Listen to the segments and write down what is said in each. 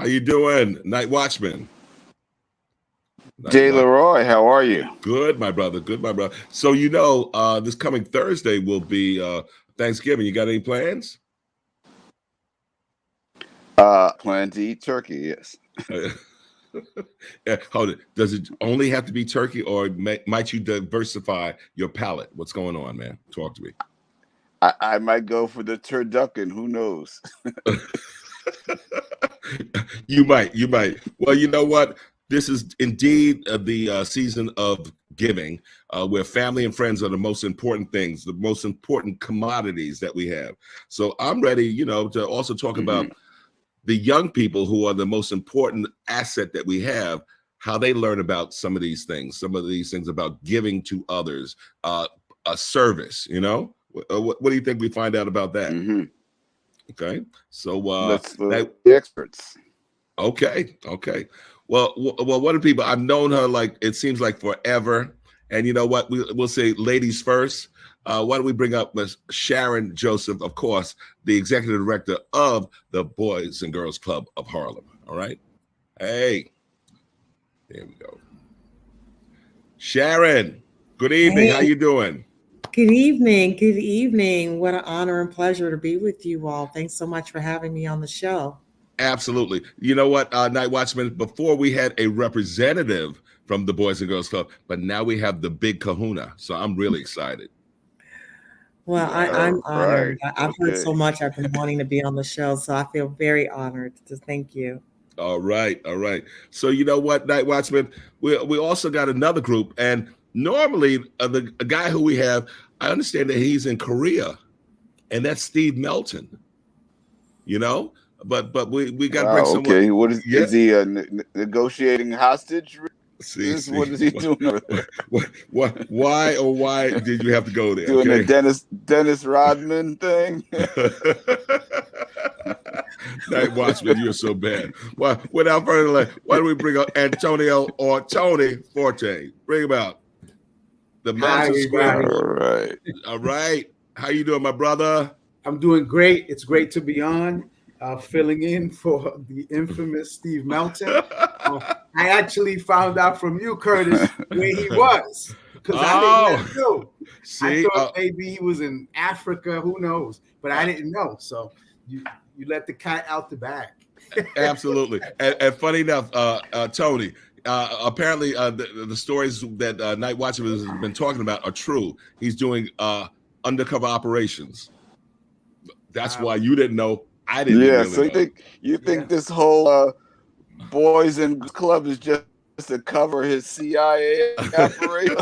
you doing, Night Watchman? Jay LeRoy, how are you? Good, my brother. Good, my brother. So this coming Thursday will be Thanksgiving. You got any plans? Plan to eat turkey, yes. Hold it. Does it only have to be turkey, or might you diversify your palate? What's going on, man? Talk to me. I might go for the turducken. Who knows? You might. Well, you know what? This is indeed the season of giving, where family and friends are the most important things, the most important commodities that we have. So I'm ready, to also talk about the young people who are the most important asset that we have, how they learn about some of these things about giving to others, a service, What do you think we find out about that? Okay. So let's the experts. Okay. Well, what are people? I've known her it seems like forever. And you know what? We'll say ladies first. Why don't we bring up Miss Sharon Joseph, of course, the executive director of the Boys and Girls Club of Harlem. All right. Hey, there we go. Sharon, good evening. Hey. How you doing? Good evening. Good evening. What an honor and pleasure to be with you all. Thanks so much for having me on the show. Absolutely. You know what, Night Watchman, before we had a representative from the Boys and Girls Club, but now we have the big kahuna. So I'm really excited. Well, I'm honored. Right. I've heard so much. I've been wanting to be on the show, so I feel very honored. Thank you. All right. So you know what, Night Watchman, we also got another group, and normally the guy who we have, I understand that he's in Korea, and that's Steve Melton. But we got to bring someone. Okay, what is he negotiating hostage? What is he doing over there? Why did you have to go there? Doing a Dennis Rodman thing? Night Watchman, you're so bad. Well, without further delay, why don't we bring up Antonio or Tony Forte? Bring him out. The Madison Square. All right. How you doing, my brother? I'm doing great. It's great to be on. Filling in for the infamous Steve Melton. I actually found out from you, Curtis, where he was, because I didn't know. I thought maybe he was in Africa. Who knows? But I didn't know. So you let the cat out the bag. Absolutely. And funny enough, Tony, apparently the stories that Night Watchman has been talking about are true. He's doing undercover operations. That's why you didn't know. I didn't. Yeah, really so you think this whole Boys and Club is just to cover his CIA operation?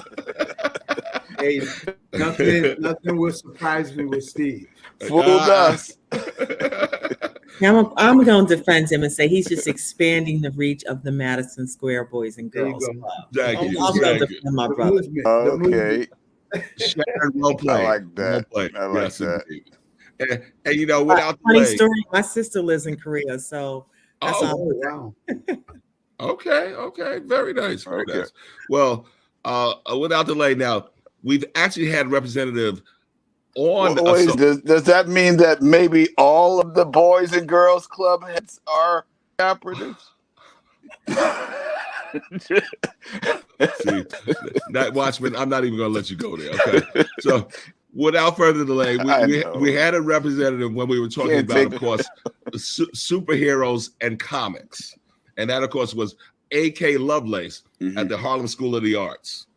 Hey, nothing would surprise me with Steve. Fooled us. I'm going to defend him and say he's just expanding the reach of the Madison Square Boys and Girls Club. Thank you. I'm going to defend my brother. Okay. Sharon, well played. I like that. I like that. And without funny story, my sister lives in Korea, so that's all. Wow. Okay, very nice. Nice. Well, without delay, now we've actually had representative on. Does that mean that maybe all of the Boys and Girls Club heads are operatives? See, Night Watchman, I'm not even going to let you go there. Okay, so. Without further delay, we had a representative when we were talking about, of course, superheroes and comics. And that, of course, was A.K. Lovelace at the Harlem School of the Arts.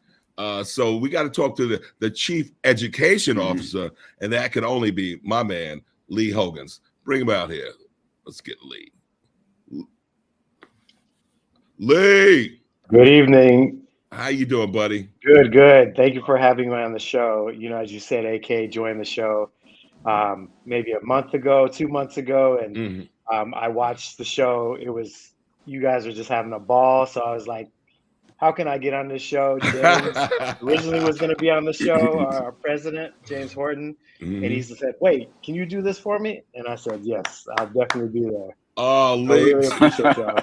So we got to talk to the chief education officer, and that can only be my man, Lee Hogans. Bring him out here. Let's get Lee. Lee. Good evening. How you doing, buddy? Good. Thank you for having me on the show. As you said, AK joined the show maybe a month ago, 2 months ago, and I watched the show. It was, you guys were just having a ball, so I was like, how can I get on this show? James originally was going to be on the show, our president, James Horton, and he said, wait, can you do this for me? And I said, yes, I'll definitely be there. Oh, Lee. I really appreciate y'all.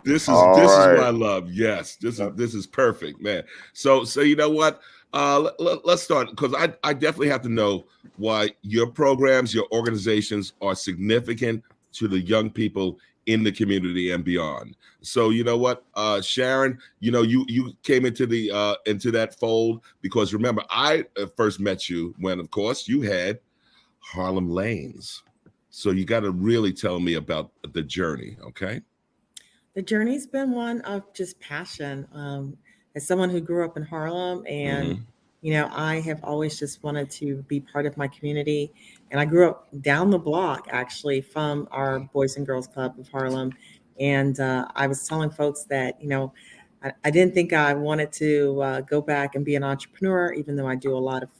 This is what I love. Yes, this is perfect, man. So you know what? Let's start, because I definitely have to know why your programs, your organizations are significant to the young people in the community and beyond. So you know what, Sharon, you know, you came into that fold because remember, I first met you when, of course, you had Harlem Lanes. So you got to really tell me about the journey, okay? The journey's been one of just passion. As someone who grew up in Harlem, and you know, I have always just wanted to be part of my community. And I grew up down the block, actually, from our Boys and Girls Club of Harlem. And I was telling folks that, you know, I didn't think I wanted to go back and be an entrepreneur, even though I do a lot of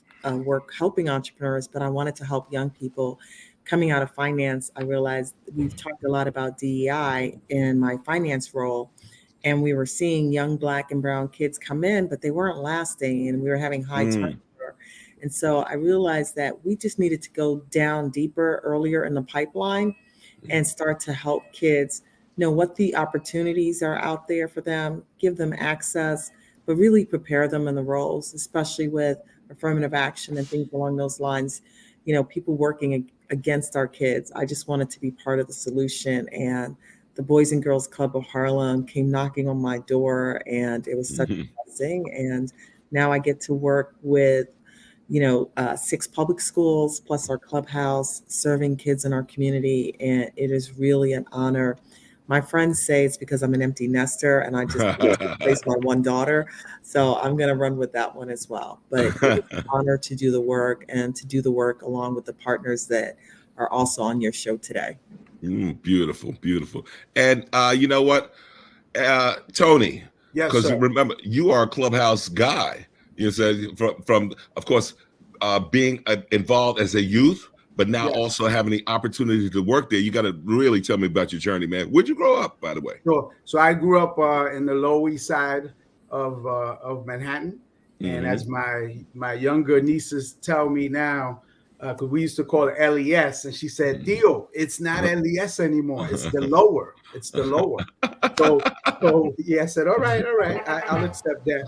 work helping entrepreneurs, but I wanted to help young people. Coming out of finance, I realized we've talked a lot about DEI in my finance role, and we were seeing young Black and brown kids come in, but they weren't lasting, and we were having high turnover. And so I realized that we just needed to go down deeper earlier in the pipeline and start to help kids know what the opportunities are out there for them, give them access, but really prepare them in the roles, especially with affirmative action and things along those lines. You know, people working against our kids. I just wanted to be part of the solution. And the Boys and Girls Club of Harlem came knocking on my door, and it was such a blessing. And now I get to work with, you know, 6 public schools plus our clubhouse, serving kids in our community. And it is really an honor. My friends say it's because I'm an empty nester and I just replaced my one daughter. So I'm going to run with that one as well. But it's an honor to do the work, and to do the work along with the partners that are also on your show today. Beautiful, beautiful. And you know what, Tony? Yes, because sir. remember, you are a Clubhouse guy. You said from of course, being involved as a youth, but now also having the opportunity to work there. You got to really tell me about your journey, man. Where'd you grow up, by the way? Sure. So I grew up in the Lower East Side of Manhattan, and as my younger nieces tell me now, because we used to call it LES, and she said, "Dio, it's not LES anymore. It's the lower. It's the lower." So yeah, I said, "All right, I'll accept that."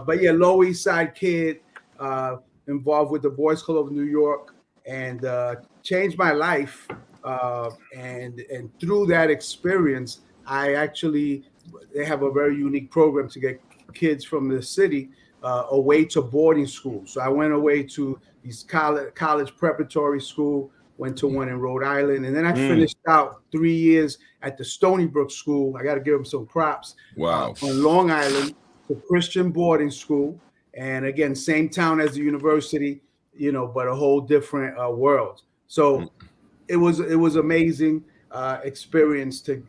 But yeah, Lower East Side kid, involved with the Boys Club of New York, and changed my life. And through that experience, they have a very unique program to get kids from the city away to boarding school. So I went away to these college preparatory school, went to one in Rhode Island, and then I finished out 3 years at the Stony Brook School. I got to give them some props. Wow. On Long Island, the Christian boarding school, and again, same town as the university, you know, but a whole different world. So it was amazing experience to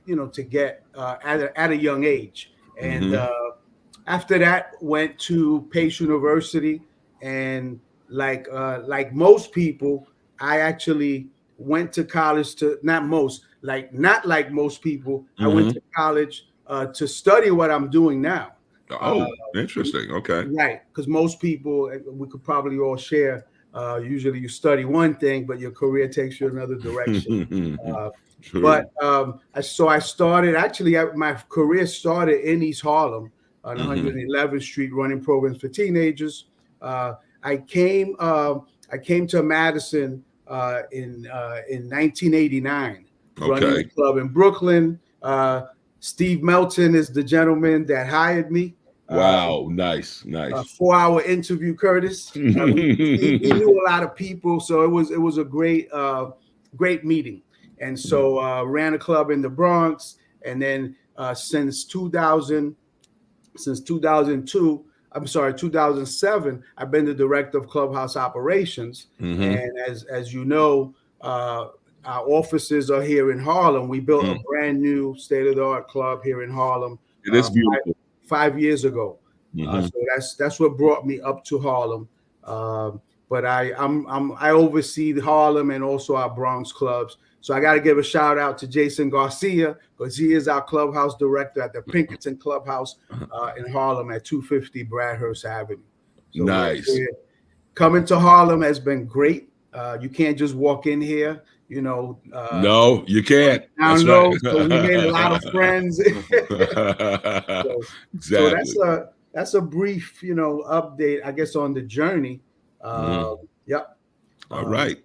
get at a young age. And after that, went to Pace University, and like most people, I actually went to college not like most people. I went to college to study what I'm doing now. Oh, interesting. Okay. Right, because most people, we could probably all share. Usually you study one thing, but your career takes you another direction. But so I started, my career started in East Harlem on 111th Street, running programs for teenagers. I came to Madison in 1989, running a club in Brooklyn. Steve Melton is the gentleman that hired me. Wow, nice. A 4-hour interview, Curtis. He knew a lot of people, so it was a great meeting. And so ran a club in the Bronx, and then since 2007, I've been the director of Clubhouse operations. And as you know, our offices are here in Harlem. We built a brand new state-of-the-art club here in Harlem. It is beautiful. 5 years ago. So that's what brought me up to Harlem. But I oversee Harlem and also our Bronx clubs. So I got to give a shout out to Jason Garcia, because he is our clubhouse director at the Pinkerton Clubhouse in Harlem at 250 Bradhurst Avenue. So nice. Coming to Harlem has been great. You can't just walk in here. No, you can't. That's right. So we made a lot of friends. Exactly. So that's a brief, update, I guess, on the journey. Yep. All right.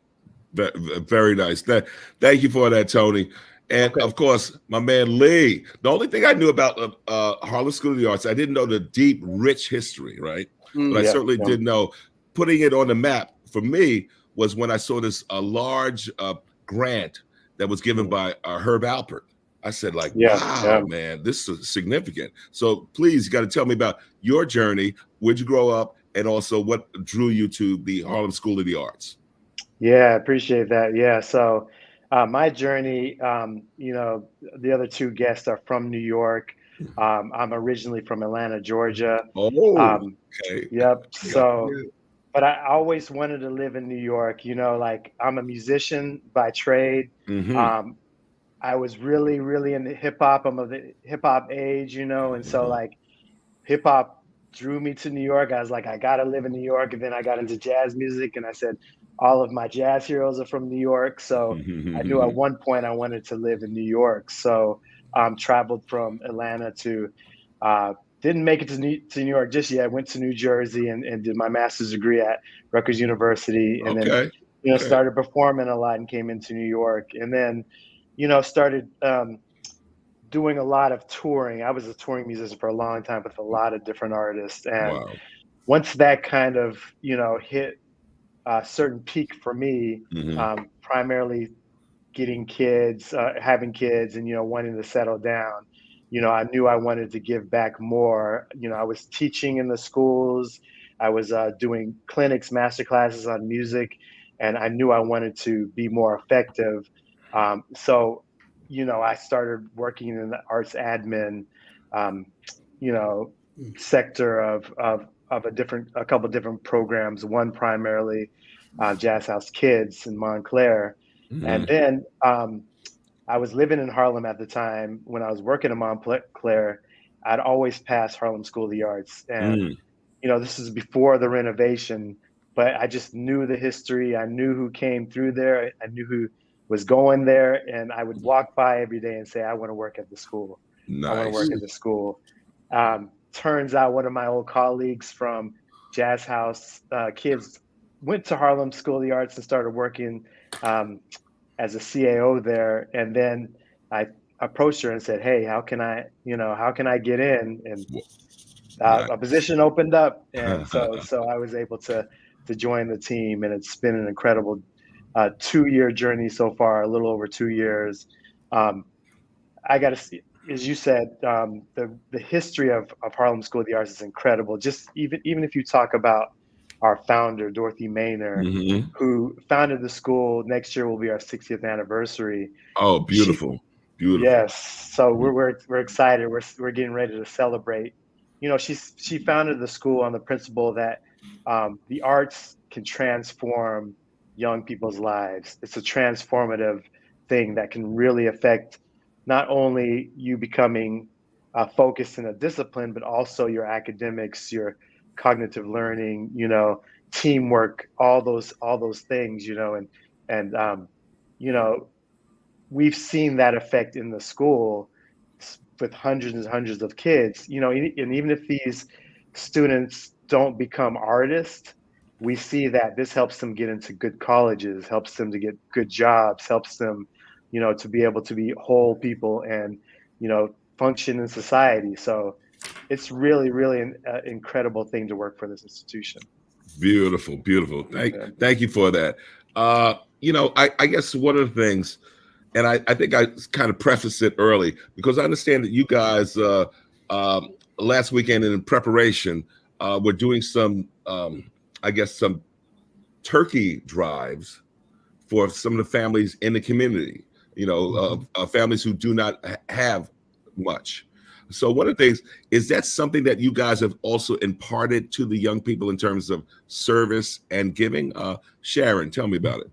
Very nice. Thank you for that, Tony. And of course, my man Lee. The only thing I knew about Harlem School of the Arts, I didn't know the deep, rich history, right? But I certainly did know putting it on the map for me was when I saw this large grant that was given by Herb Alpert. I said, like, wow, man, this is significant. So please, you got to tell me about your journey. Where'd you grow up? And also what drew you to the Harlem School of the Arts? Yeah, I appreciate that. Yeah. So my journey, the other two guests are from New York. I'm originally from Atlanta, Georgia. Okay. Yep. So, but I always wanted to live in New York. Like I'm a musician by trade. I was really, really into hip hop. I'm of the hip hop age, and so like hip hop drew me to New York. I was like, I gotta live in New York. And then I got into jazz music, and I said, all of my jazz heroes are from New York. So I knew at one point I wanted to live in New York. So traveled from Atlanta to, didn't make it to New York just yet. Went to New Jersey and did my master's degree at Rutgers University, and then started performing a lot and came into New York, and then started doing a lot of touring. I was a touring musician for a long time with a lot of different artists. And once that kind of, hit a certain peak for me, primarily getting kids, having kids and, wanting to settle down, I knew I wanted to give back more. I was teaching in the schools. I was doing clinics, master classes on music, and I knew I wanted to be more effective. So I started working in the arts admin, sector of a couple different programs. One primarily Jazz House Kids in Montclair, and then I was living in Harlem at the time. When I was working in Montclair, I'd always pass Harlem School of the Arts, and this is before the renovation. But I just knew the history. I knew who came through there. I knew who was going there, and I would walk by every day and say, I want to work at the school. I want to work at the school. Turns out one of my old colleagues from Jazz House Kids went to Harlem School of the Arts and started working as a CAO there. And then I approached her and said, hey, how can I get in? And a position opened up. And so I was able to join the team, and it's been an incredible 2-year journey so far, a little over 2 years. I got to see, as you said, the history of Harlem School of the Arts is incredible. Just even if you talk about our founder, Dorothy Maynor, who founded the school. Next year will be our 60th anniversary. Oh, beautiful. Beautiful. Yes. So we're excited. We're getting ready to celebrate. She founded the school on the principle that the arts can transform young people's lives. It's a transformative thing that can really affect not only you becoming focused in a discipline, but also your academics, your cognitive learning, teamwork, all those things, and we've seen that effect in the school with hundreds and hundreds of kids, and even if these students don't become artists, we see that this helps them get into good colleges, helps them to get good jobs, helps them, to be able to be whole people and, function in society. So it's really, really an incredible thing to work for this institution. Beautiful, beautiful. Thank you for that. I guess one of the things, and I think I kind of prefaced it early, because I understand that you guys last weekend in preparation were doing some, some turkey drives for some of the families in the community, families who do not have much. So one of the things, is that something that you guys have also imparted to the young people in terms of service and giving? Sharon, tell me about it.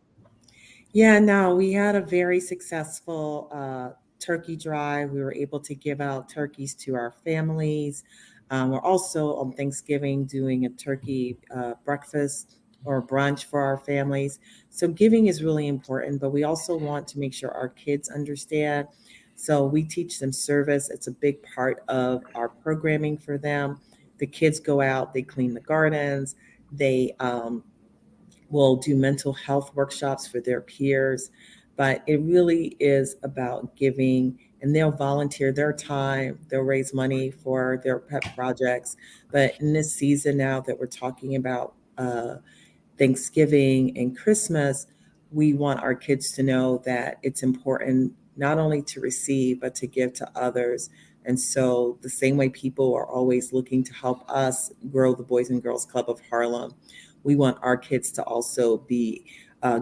Yeah, no, we had a very successful turkey drive. We were able to give out turkeys to our families. We're also on Thanksgiving doing a turkey breakfast or brunch for our families. So giving is really important, but we also want to make sure our kids understand. So we teach them service. It's a big part of our programming for them. The kids go out, they clean the gardens, they will do mental health workshops for their peers. but it really is about giving, and they'll volunteer their time, they'll raise money for their pet projects. But in this season now that we're talking about Thanksgiving and Christmas, we want our kids to know that it's important not only to receive, but to give to others. And so the same way people are always looking to help us grow the Boys and Girls Club of Harlem, we want our kids to also be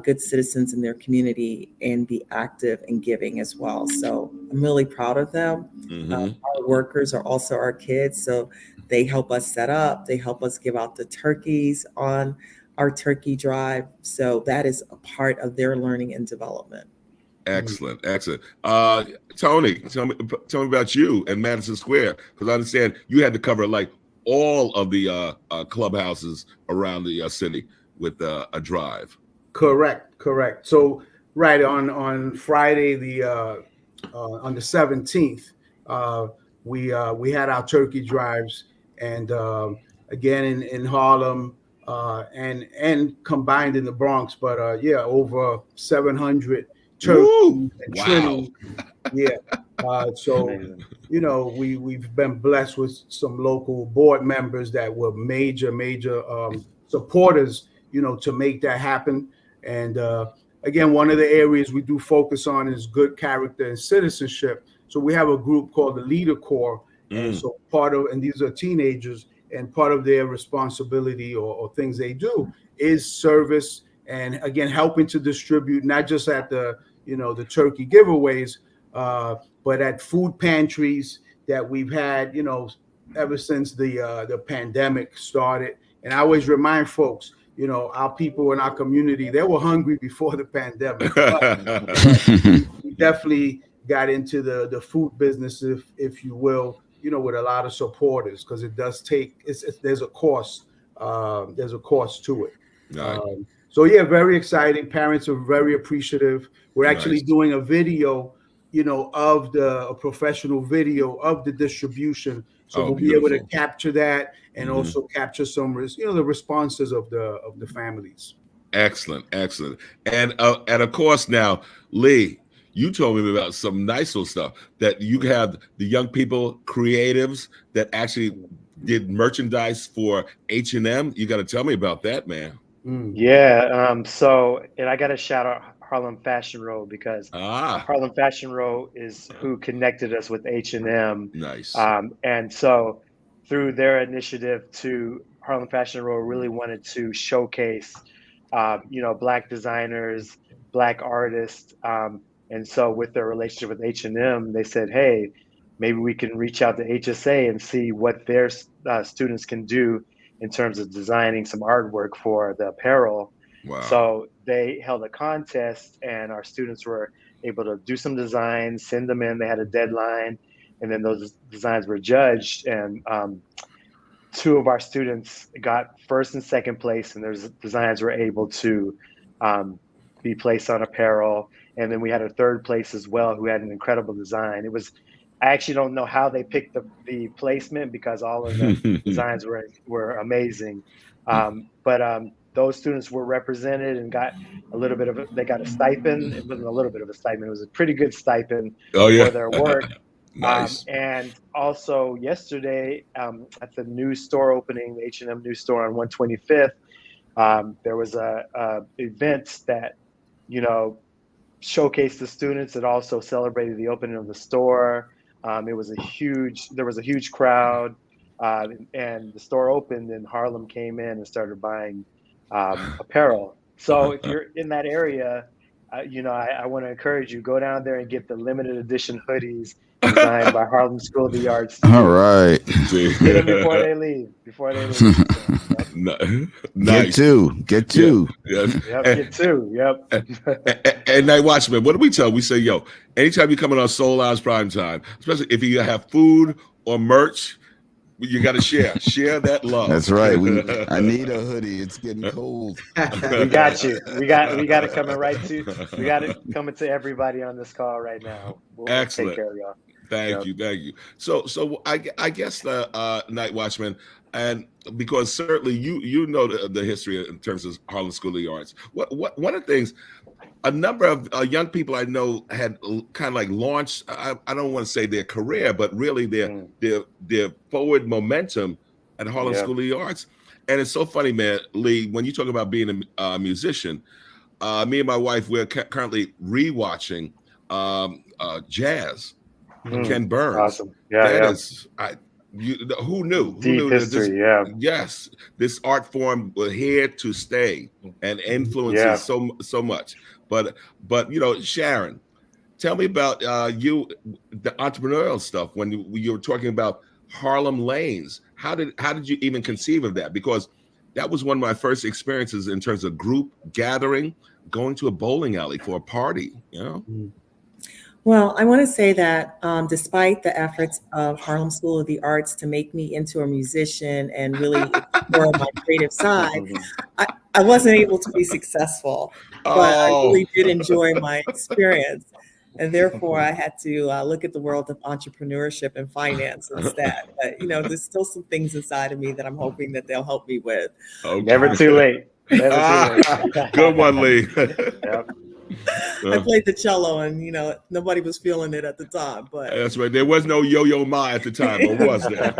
good citizens in their community and be active in giving as well. So I'm really proud of them. Our workers are also our kids. So they help us set up, they help us give out the turkeys on our turkey drive. So that is a part of their learning and development. Excellent, excellent. Tony, tell me about you and Madison Square, because I understand you had to cover like all of the clubhouses around the city with a drive. Correct. So right on Friday, on the 17th, we had our turkey drives, and again in Harlem, and combined in the Bronx, but over 700 turkeys and trimming. Yeah. So we've been blessed with some local board members that were major supporters, to make that happen. And again, one of the areas we do focus on is good character and citizenship. So we have a group called the Leader Corps, and so and these are teenagers, and part of their responsibility or things they do is service, and again helping to distribute not just at the the turkey giveaways, but at food pantries that we've had ever since the pandemic started. And I always remind folks, our people in our community, they were hungry before the pandemic. We definitely got into the food business, if you will, with a lot of supporters, because it does take, there's a cost to it. Right. So yeah, very exciting. Parents are very appreciative. We're actually doing a video, of a professional video of the distribution. So we'll be able to capture that and also capture some, the responses of the families. Excellent. And of course now, Lee, you told me about some nice little stuff that you have the young people, creatives that actually did merchandise for H&M. You got to tell me about that, man. Yeah. So, and I got to shout out Harlem Fashion Row, because Harlem Fashion Row is who connected us with H&M. Nice. And so through their initiative, Harlem Fashion Row really wanted to showcase, Black designers, Black artists. And so with their relationship with H&M, they said, hey, maybe we can reach out to HSA and see what their students can do in terms of designing some artwork for the apparel. Wow. So they held a contest, and our students were able to do some designs, send them in. They had a deadline, and then those designs were judged. And two of our students got first and second place, and those designs were able to be placed on apparel. And then we had a third place as well, who had an incredible design. I actually don't know how they picked the placement, because all of the designs were amazing. But those students were represented and got they got a stipend. It wasn't a little bit of a stipend. It was a pretty good stipend for their work. Nice. And also yesterday, at the new store opening, the H&M new store on 125th, there was a event that, showcased the students. It also celebrated the opening of the store. There was a huge crowd, and the store opened, and Harlem came in and started buying apparel. So if you're in that area, I want to encourage you, go down there and get the limited edition hoodies designed by Harlem School of the Arts. All right. Get them before they leave. Nice. Get two. Get two. Yep. And NightWatchman, what do we tell? We say, yo, anytime you come in on Soul Hours Prime Time, especially if you have food or merch, you got to share that love. That's right. I need a hoodie. It's getting cold. We got you. We got it coming right to. We got it coming to everybody on this call right now. We'll Excellent. take care of y'all. Thank you. So I guess the Night Watchman, and because certainly you know the history in terms of Harlem School of the Arts. What one of the things, a number of young people I know had kind of like launched. I don't want to say their career, but really their forward momentum at Harlem School of the Arts. And it's so funny, man, Lee, when you talk about being a musician. Me and my wife, we're currently rewatching Jazz. Ken Burns. Awesome. That is, who knew? Who Deep knew history, that this? Yes, this art form was here to stay and influences so much. But Sharon, tell me about you, the entrepreneurial stuff. When you were talking about Harlem Lanes, how did you even conceive of that? Because that was one of my first experiences in terms of group gathering, going to a bowling alley for a party. Well, I want to say that despite the efforts of Harlem School of the Arts to make me into a musician and really explore my creative side, I wasn't able to be successful, but I really did enjoy my experience. And therefore, I had to look at the world of entrepreneurship and finance instead. But, there's still some things inside of me that I'm hoping that they'll help me with. Okay. Never too late. Never too late. Good one, Lee. I played the cello, and nobody was feeling it at the time. But that's right. There was no Yo-Yo Ma at the time, or was there?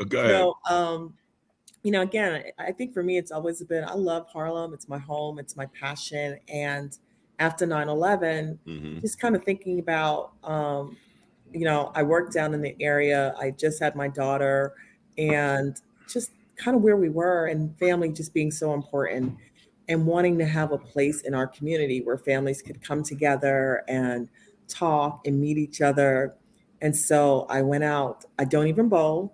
Go ahead. Again, I think for me, it's always been, I love Harlem. It's my home. It's my passion. And after 9/11, just kind of thinking about, I worked down in the area. I just had my daughter, and just kind of where we were, and family just being so important, and wanting to have a place in our community where families could come together and talk and meet each other. And so I went out. I don't even bowl.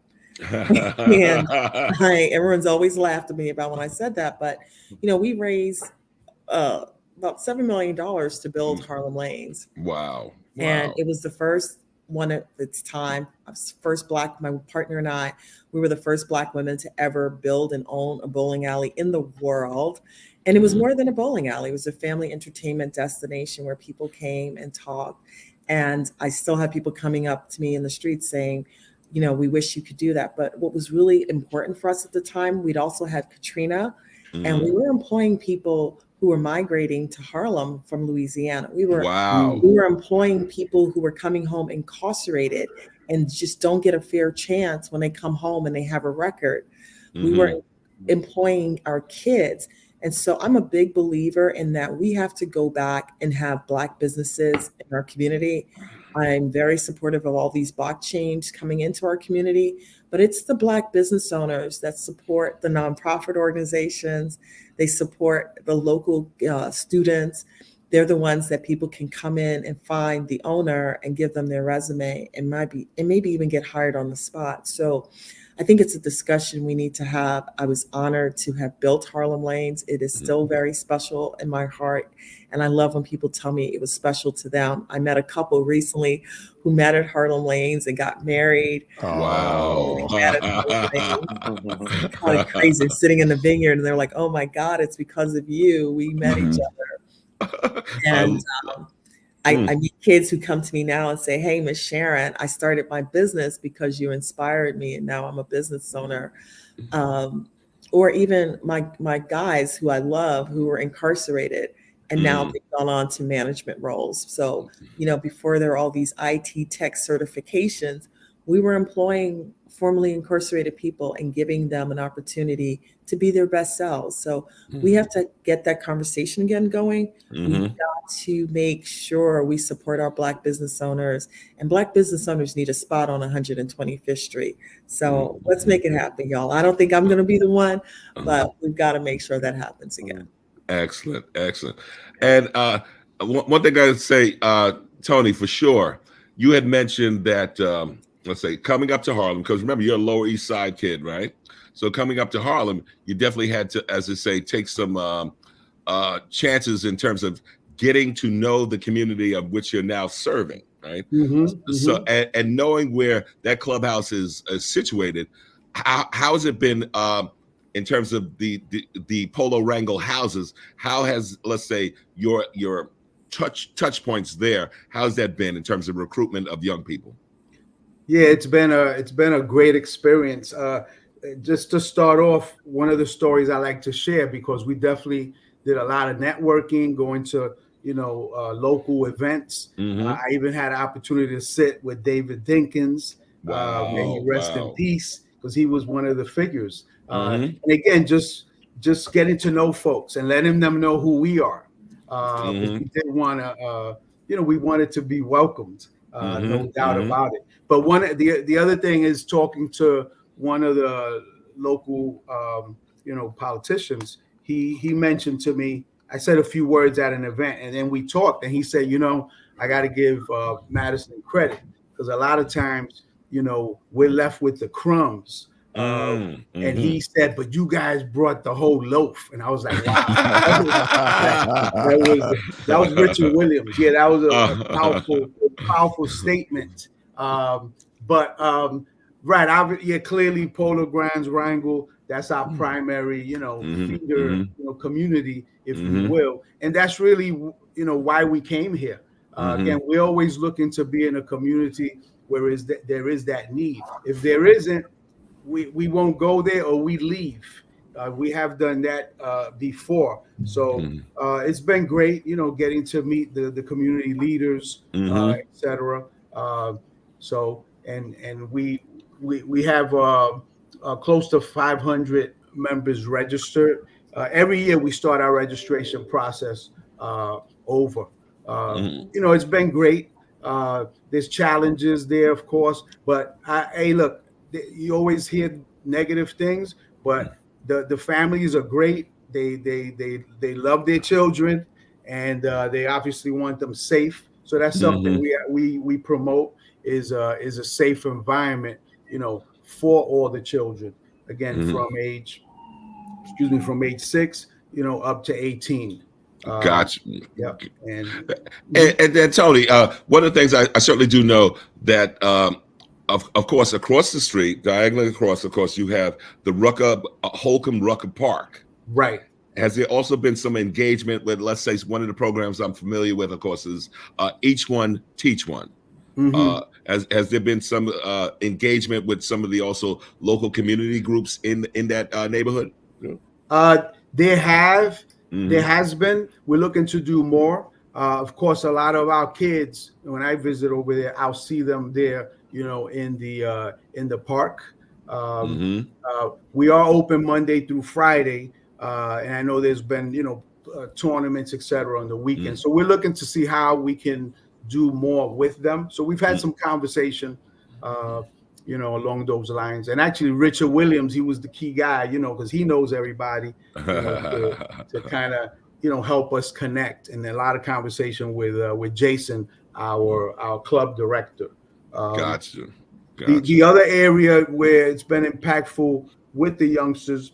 And everyone's always laughed at me about when I said that. But, we raised about $7 million to build Harlem Lanes. Wow. And it was the first one of its time. I was first Black, my partner and I, we were the first Black women to ever build and own a bowling alley in the world. And it was more than a bowling alley. It was a family entertainment destination where people came and talked. And I still have people coming up to me in the streets saying, we wish you could do that. But what was really important for us at the time, we'd also had Katrina, and we were employing people who were migrating to Harlem from Louisiana. We were employing people who were coming home incarcerated and just don't get a fair chance when they come home and they have a record. We were employing our kids. And so I'm a big believer in that we have to go back and have Black businesses in our community. I'm very supportive of all these blockchains coming into our community, but it's the Black business owners that support the nonprofit organizations. They support the local students. They're the ones that people can come in and find the owner and give them their resume and maybe even get hired on the spot. So I think it's a discussion we need to have. I was honored to have built Harlem Lanes. It is still very special in my heart. And I love when people tell me it was special to them. I met a couple recently who met at Harlem Lanes and got married. Wow. Kind of crazy, sitting in the vineyard, and they're like, oh my God, it's because of you. We met each other. And I meet kids who come to me now and say, hey, Miss Sharon, I started my business because you inspired me, and now I'm a business owner. Or even my guys who I love who were incarcerated, and now they've gone on to management roles. So, before there were all these IT tech certifications, we were employing formerly incarcerated people and giving them an opportunity to be their best selves. So we have to get that conversation again going. We've got to make sure we support our Black business owners, and Black business owners need a spot on 125th Street. So let's make it happen, y'all. I don't think I'm going to be the one, but we've got to make sure that happens again. Excellent. And one thing I would say, Tony, for sure, you had mentioned that, let's say, coming up to Harlem, because remember, you're a Lower East Side kid, right? So coming up to Harlem, you definitely had to, as I say, take some chances in terms of getting to know the community of which you're now serving, right? So, and knowing where that clubhouse is situated, how has it been in terms of the Polo Wrangle houses? How has, let's say, your touch points there. How's that been in terms of recruitment of young people? Yeah, it's been a great experience. Just to start off, one of the stories I like to share, because we definitely did a lot of networking, going to local events. I even had an opportunity to sit with David Dinkins. May he rest in peace, because he was one of the figures. And again, just getting to know folks and letting them know who we are. We did want to, we wanted to be welcomed, no doubt about it. But the other thing is talking to one of the local, politicians. He mentioned to me, I said a few words at an event, and then we talked, and he said, I got to give Madison credit, because a lot of times, we're left with the crumbs. And he said, but you guys brought the whole loaf. And I was like, wow. that was Richard Williams. Yeah, that was a powerful statement. Right. Clearly Polo Grounds, Wrangell, that's our primary, feeder, community, if you will. And that's really, why we came here. Again, we're always looking to be in a community where there is that need. If there isn't, we won't go there, or we leave. We have done that before. So it's been great, getting to meet the community leaders, etc. And we have close to 500 members registered. Every year we start our registration process over. It's been great. There's challenges there, of course, but hey, look, you always hear negative things, but the families are great. They love their children, and they obviously want them safe. So that's something we promote, is a safe environment, for all the children. Again, from age 6, up to 18. Gotcha. Yep. And then Tony, one of the things I certainly do know that of course across the street, diagonally across, of course, you have the Holcomb Rucker Park. Right. Has there also been some engagement with, let's say, one of the programs I'm familiar with, of course, is Each One Teach One. Has there been some engagement with some of the also local community groups in that neighborhood? There has been. We're looking to do more. Of course, a lot of our kids, when I visit over there, I'll see them there, in the park. We are open Monday through Friday, and I know there's been, tournaments, etc. on the weekend. So we're looking to see how we can do more with them. So we've had some conversation, along those lines. And actually, Richard Williams, he was the key guy, because he knows everybody, to kind of, help us connect. And a lot of conversation with Jason, our club director. Gotcha. The other area where it's been impactful with the youngsters,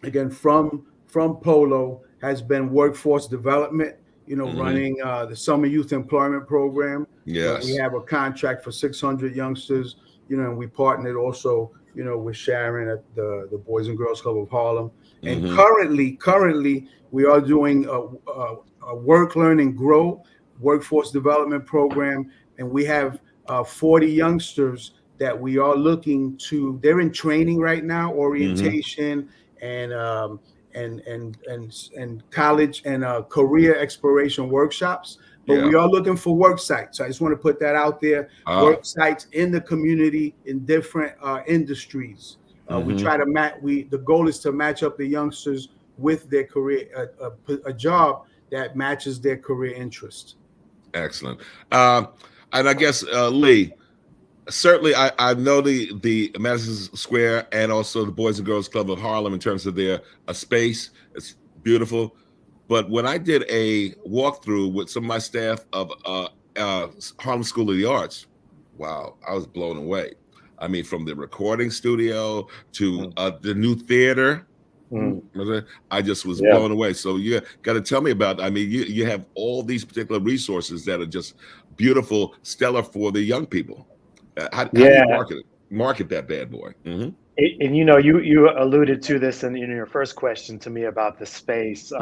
again, from Polo, has been workforce development. Running the Summer Youth Employment Program. Yes. We have a contract for 600 youngsters, and we partnered also, with Sharon at the Boys and Girls Club of Harlem. And currently, we are doing a Work, Learn, and Grow workforce development program. And we have 40 youngsters that we are looking to. They're in training right now, orientation, and college and career exploration workshops. But we are looking for work sites. So I just want to put that out there. Work sites in the community in different industries. We try to the goal is to match up the youngsters with their career, a job that matches their career interest. Excellent. And I guess, Lee, certainly I know the Madison Square and also the Boys and Girls Club of Harlem in terms of their space. It's beautiful. But when I did a walkthrough with some of my staff of Harlem School of the Arts, wow, I was blown away. I mean, from the recording studio to the new theater, I just was blown away. So you got to tell me about, I mean, you have all these particular resources that are just beautiful, stellar for the young people. How do you market that bad boy? And you alluded to this in your first question to me about the space,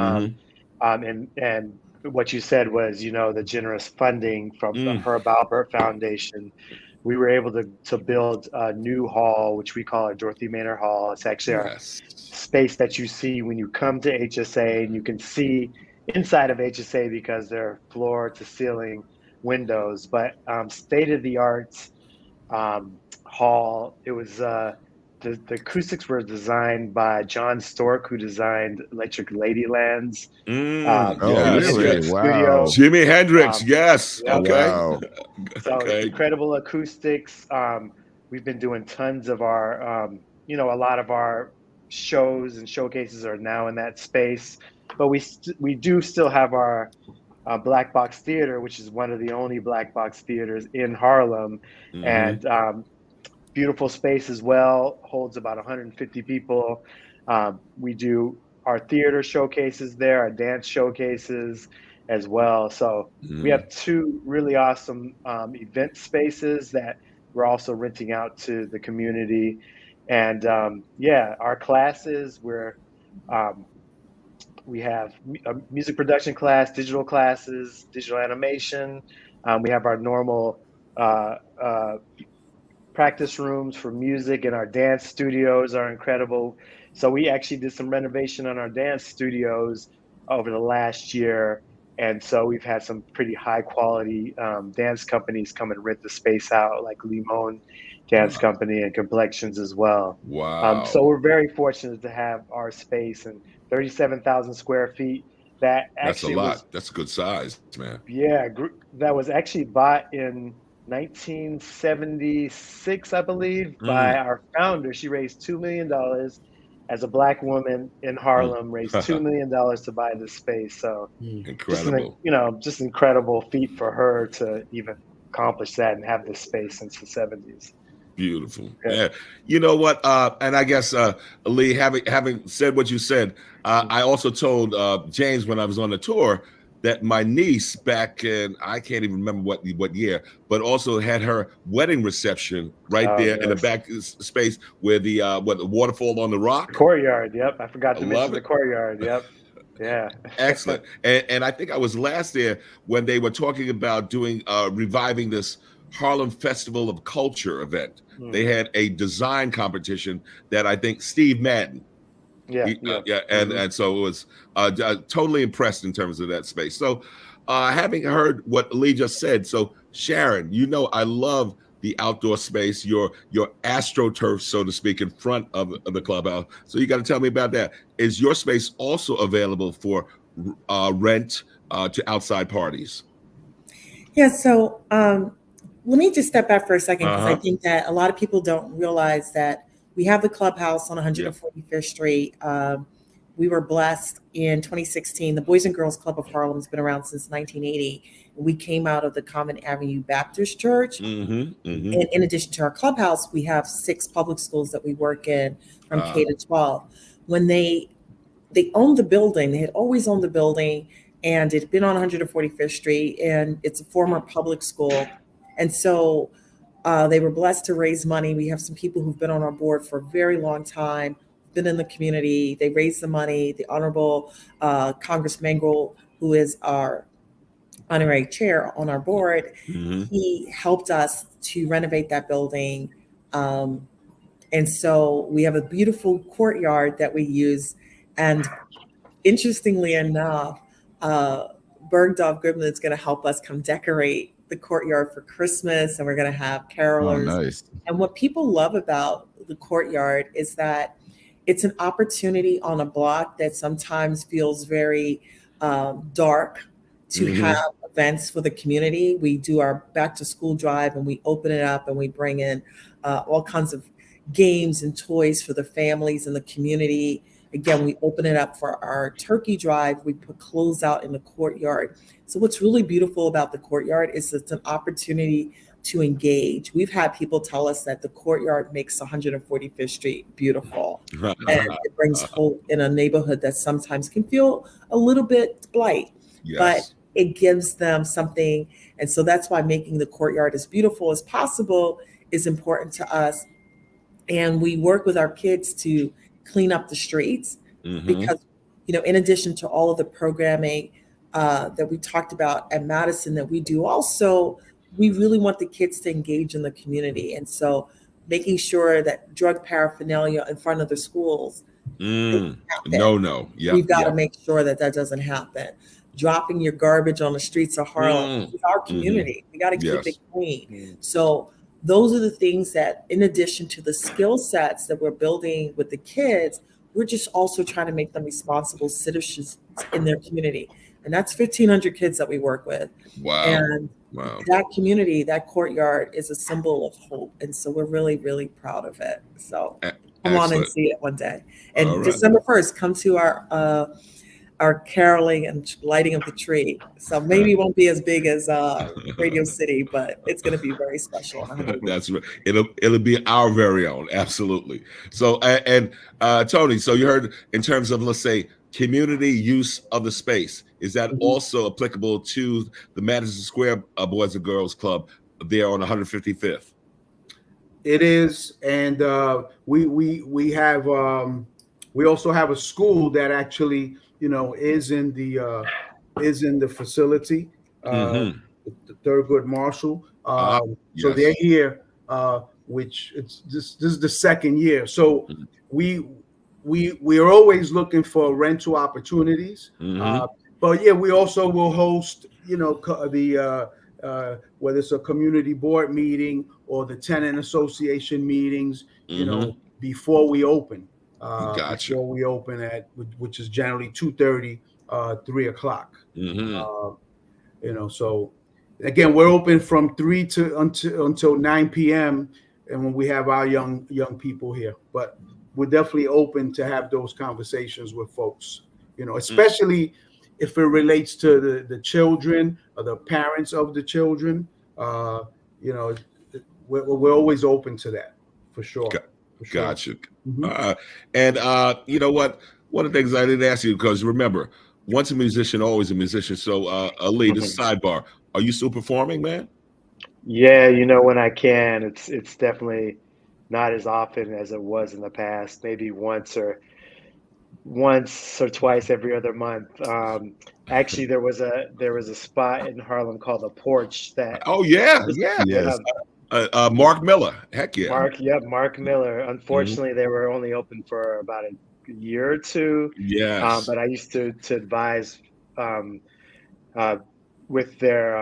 and what you said was, the generous funding from the Herb Alpert Foundation. We were able to build a new hall, which we call our Dorothy Manor Hall. It's actually our space that you see when you come to HSA, and you can see inside of HSA because they're floor to ceiling windows, but state-of-the-art hall. It was the acoustics were designed by John Stork, who designed Electric Ladyland's Really? studio. Wow. Jimi Hendrix, yes. Yep. Okay. Wow. So Okay. incredible acoustics. We've been doing tons of our, a lot of our shows and showcases are now in that space, but we do still have our Black Box Theater, which is one of the only Black Box theaters in Harlem, and beautiful space as well, holds about 150 people. We do our theater showcases there, our dance showcases as well. So we have two really awesome event spaces that we're also renting out to the community. And our classes, we have a music production class, digital classes, digital animation. We have our normal practice rooms for music, and our dance studios are incredible. So we actually did some renovation on our dance studios over the last year. And so we've had some pretty high quality dance companies come and rent the space out, like Limon Dance Company and Complexions as well. Wow. So we're very fortunate to have our space, and 37,000 square feet. That actually That's a lot. That's a good size, man. Yeah, that was actually bought in 1976, I believe, by our founder. She raised $2 million as a Black woman in Harlem, raised $2 million to buy this space. So incredible. Just incredible feat for her to even accomplish that and have this space since the 70s. Beautiful. Yeah. You know what? And I guess Lee, having said what you said, I also told James when I was on the tour that my niece back in, I can't even remember what year, but also had her wedding reception right there in the back space where the waterfall on the rock. The courtyard. Yep. I forgot to mention the courtyard. Yep. Yeah. Excellent. And I think I was last there when they were talking about doing reviving this Harlem Festival of Culture event. They had a design competition that I think Steve Madden. And so it was totally impressed in terms of that space. So having heard what Lee just said, so Sharon, I love the outdoor space, your astroturf, so to speak, in front of the clubhouse. So you got to tell me about that. Is your space also available for rent to outside parties? Yeah, so let me just step back for a second, because I think that a lot of people don't realize that we have the clubhouse on 145th Street. We were blessed in 2016. The Boys and Girls Club of Harlem has been around since 1980. We came out of the Common Avenue Baptist Church. And in addition to our clubhouse, we have 6 public schools that we work in from K to 12. When they owned the building, they had always owned the building, and it had been on 145th Street, and it's a former public school. And so they were blessed to raise money. We have some people who've been on our board for a very long time, been in the community. They raised the money. The Honorable Congressman Mangle, who is our honorary chair on our board, he helped us to renovate that building. And so we have a beautiful courtyard that we use. And interestingly enough, Bergdorf Goodman is going to help us come decorate the courtyard for Christmas, and we're going to have carolers. Oh, nice. And what people love about the courtyard is that it's an opportunity on a block that sometimes feels very dark to have events for the community. We do our back to school drive, and we open it up, and we bring in all kinds of games and toys for the families in the community. Again, we open it up for our turkey drive. We put clothes out in the courtyard. So what's really beautiful about the courtyard is it's an opportunity to engage. We've had people tell us that the courtyard makes 145th Street beautiful. And it brings hope in a neighborhood that sometimes can feel a little bit blight, but it gives them something. And so that's why making the courtyard as beautiful as possible is important to us. And we work with our kids to clean up the streets because, in addition to all of the programming, that we talked about at Madison that we do also, we really want the kids to engage in the community. And so making sure that drug paraphernalia in front of the schools, no. Yeah. We've got to make sure that that doesn't happen. Dropping your garbage on the streets of Harlem is our community. We got to keep it clean. So those are the things that, in addition to the skill sets that we're building with the kids, we're just also trying to make them responsible citizens in their community. And that's 1,500 kids that we work with. Wow. And that community, that courtyard is a symbol of hope. And so we're really, really proud of it. So come on and see it one day. And December 1st, come to our caroling and lighting of the tree. So maybe it won't be as big as Radio City, but it's going to be very special. That's right. It'll be our very own. Absolutely. So, and Tony, so you heard in terms of, let's say, community use of the space. Is that also applicable to the Madison Square Boys and Girls Club there on 155th? It is, and we have we also have a school that actually is in the facility, the Thurgood Marshall. So they're here, which this is the second year. So we are always looking for rental opportunities. But yeah, we also will host, the whether it's a community board meeting or the tenant association meetings, before we open. Gotcha. Before we open which is generally 2:30, 3 o'clock. So again, we're open from 3 until 9 p.m. and when we have our young people here. But we're definitely open to have those conversations with folks, especially if it relates to the children or the parents of the children. We're always open to that, for sure. Gotcha. And you know what? One of the things I didn't ask you, because remember, once a musician, always a musician. So, Ali, this is sidebar. Are you still performing, man? Yeah, when I can. It's definitely not as often as it was in the past. Maybe once or twice every other month. Actually, there was a spot in Harlem called The Porch that. Oh yeah. Mark Miller. Heck yeah. Mark Miller. Unfortunately, they were only open for about a year or two. Yes. But I used to advise with their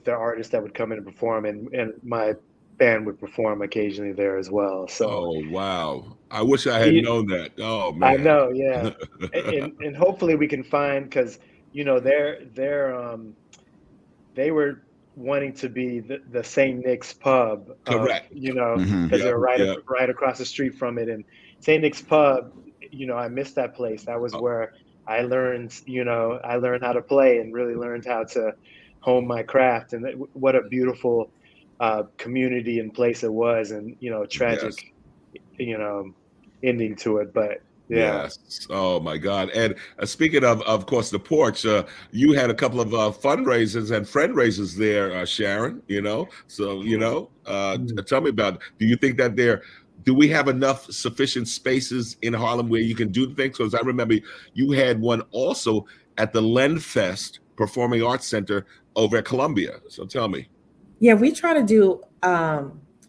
artists that would come in and perform, and my band would perform occasionally there as well. So. Oh wow! I wish I had known that. Oh man. I know. Yeah. and hopefully we can find, because they were wanting to be the St. Nick's pub. Correct. Because they're right across the street from it. And St. Nick's pub, I missed that place. That was where I learned how to play and really learned how to hone my craft. And what a beautiful community and place it was. And, tragic, ending to it. But yeah. Yes. Oh my God. And speaking of course, The Porch, you had a couple of fundraisers and friend raisers there, Sharon, so, tell me about it. Do you think that do we have enough sufficient spaces in Harlem where you can do things? Because I remember you had one also at the Len Fest Performing Arts Center over at Columbia. So tell me. Yeah, we try to do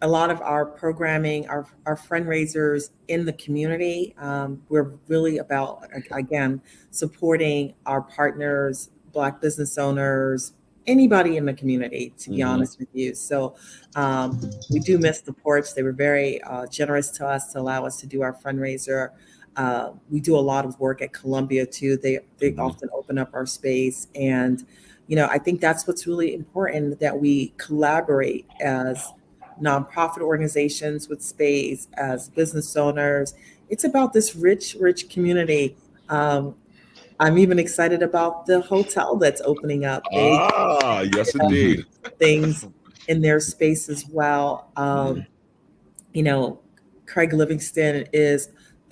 a lot of our programming, our fundraisers in the community. We're really about, again, supporting our partners, Black business owners, anybody in the community, to be honest with you. So we do miss The Porch. They were very generous to us to allow us to do our fundraiser. We do a lot of work at Columbia too. They often open up our space. And, I think that's what's really important, that we collaborate as nonprofit organizations with space, as business owners. It's about this rich community. I'm even excited about the hotel that's opening up. Yes, indeed. Things in their space as well. Craig Livingston is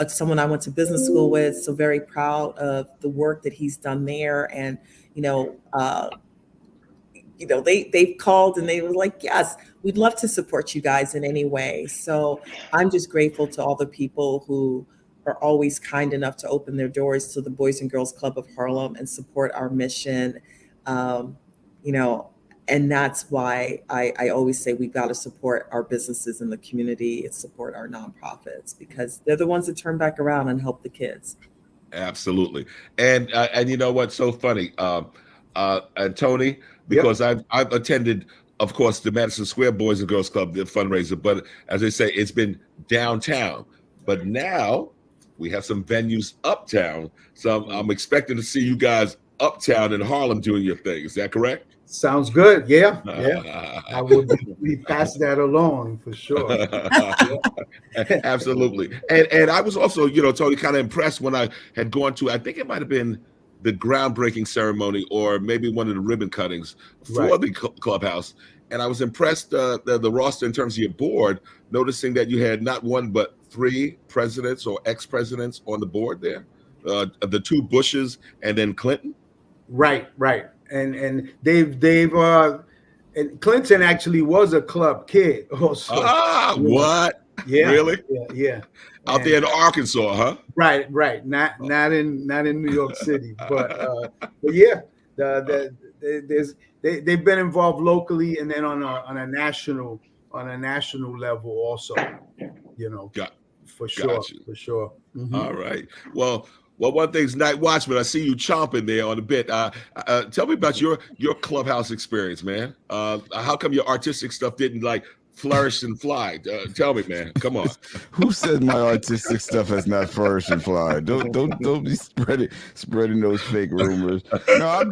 someone I went to business school with, so very proud of the work that he's done there. And, they called and they were like, yes, we'd love to support you guys in any way. So I'm just grateful to all the people who are always kind enough to open their doors to the Boys and Girls Club of Harlem and support our mission. You know, and that's why I always say we've got to support our businesses in the community and support our nonprofits, because they're the ones that turn back around and help the kids. Absolutely. And you know what's so funny, and Tony, because I've attended, of course, the Madison Square Boys and Girls Club, the fundraiser, but as I say, it's been downtown. But now we have some venues uptown. So I'm expecting to see you guys uptown in Harlem doing your thing. Is that correct? Sounds good. Yeah. I will be pass that along for sure. Absolutely. And I was also, you know, Tony, kind of impressed when I had gone to, I think it might have been the groundbreaking ceremony or maybe one of the ribbon cuttings for the Clubhouse. And I was impressed, the roster in terms of your board, noticing that you had not one, but 3 presidents or ex-presidents on the board there, the 2 Bushes and then Clinton. Right. And they've and Clinton actually was a club kid also. What? Yeah. Really? Yeah. Out there in Arkansas, huh? Right. Not in New York City, but yeah, they've been involved locally and then on a national level also. You know, for sure. Mm-hmm. All right. Well, one thing's NightWatchman. I see you chomping there on a bit. Tell me about your Clubhouse experience, man. How come your artistic stuff didn't like flourish and fly? Tell me, man. Come on. Who said my artistic stuff has not flourished and fly? Don't be spreading those fake rumors. No,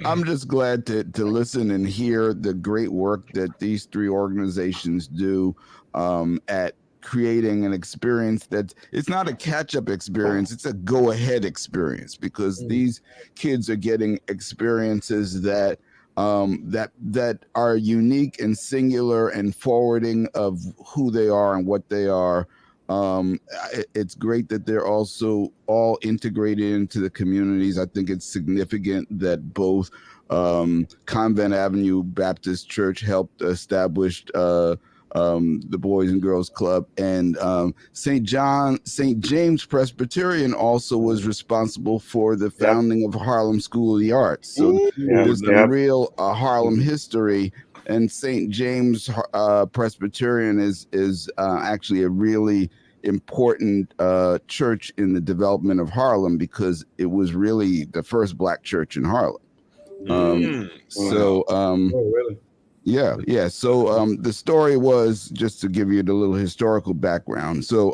I'm just glad to listen and hear the great work that these 3 organizations do at creating an experience that it's not a catch-up experience, it's a go-ahead experience, because these kids are getting experiences that are unique and singular and forwarding of who they are and what they are. It's great that they're also all integrated into the communities. I think it's significant that both Convent Avenue Baptist Church helped establish the Boys and Girls Club, and St. James Presbyterian also was responsible for the founding of Harlem School of the Arts. So there's a real Harlem history, and St. James Presbyterian is actually a really important church in the development of Harlem, because it was really the first Black church in Harlem. Really? Yeah. So the story was, just to give you the little historical background. So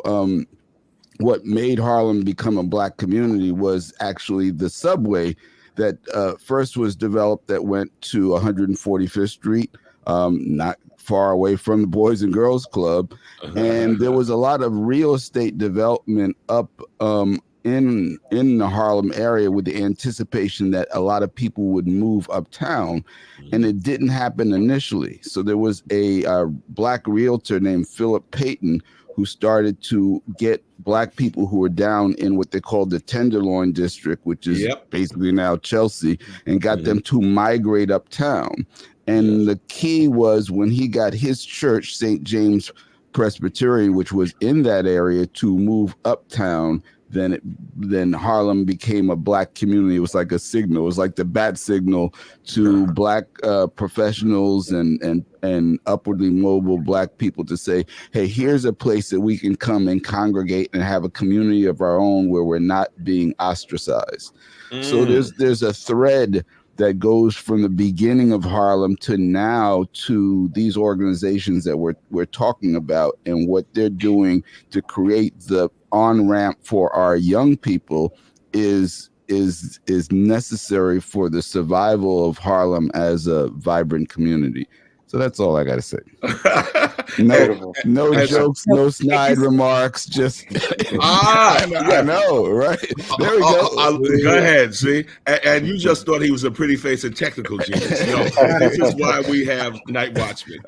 what made Harlem become a Black community was actually the subway that first was developed that went to 145th Street, not far away from the Boys and Girls Club. And there was a lot of real estate development up in the Harlem area with the anticipation that a lot of people would move uptown, and it didn't happen initially. So there was a Black realtor named Philip Payton who started to get Black people who were down in what they called the Tenderloin district, which is basically now Chelsea, and got them to migrate uptown. And the key was when he got his church, St. James Presbyterian, which was in that area, to move uptown, then Harlem became a Black community. It was like a signal. It was like the bat signal to Black professionals and upwardly mobile Black people to say, hey, here's a place that we can come and congregate and have a community of our own where we're not being ostracized. So there's a thread that goes from the beginning of Harlem to now to these organizations that we're talking about, and what they're doing to create the on-ramp for our young people is necessary for the survival of Harlem as a vibrant community. So that's all I got to say. No jokes, no snide remarks. Just I know, right? There we go. Go ahead. See, and you just thought he was a pretty face and technical genius. You know, this is why we have NightWatchman.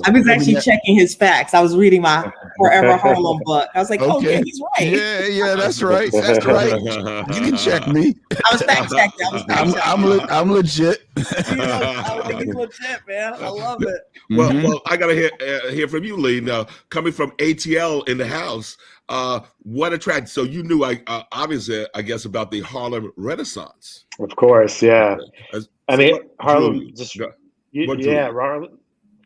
I was actually checking his facts. I was reading my Forever Harlem book. I was like, oh yeah, he's right. Yeah, that's right. That's right. You can check me. I was fact checking. I'm legit. I think he's legit, man. I love it. Well, I gotta hear from you, Lee. Now, coming from ATL in the house, what attracted? So you knew, obviously, I guess, about the Harlem Renaissance. Of course, yeah. I mean, Harlem Harlem.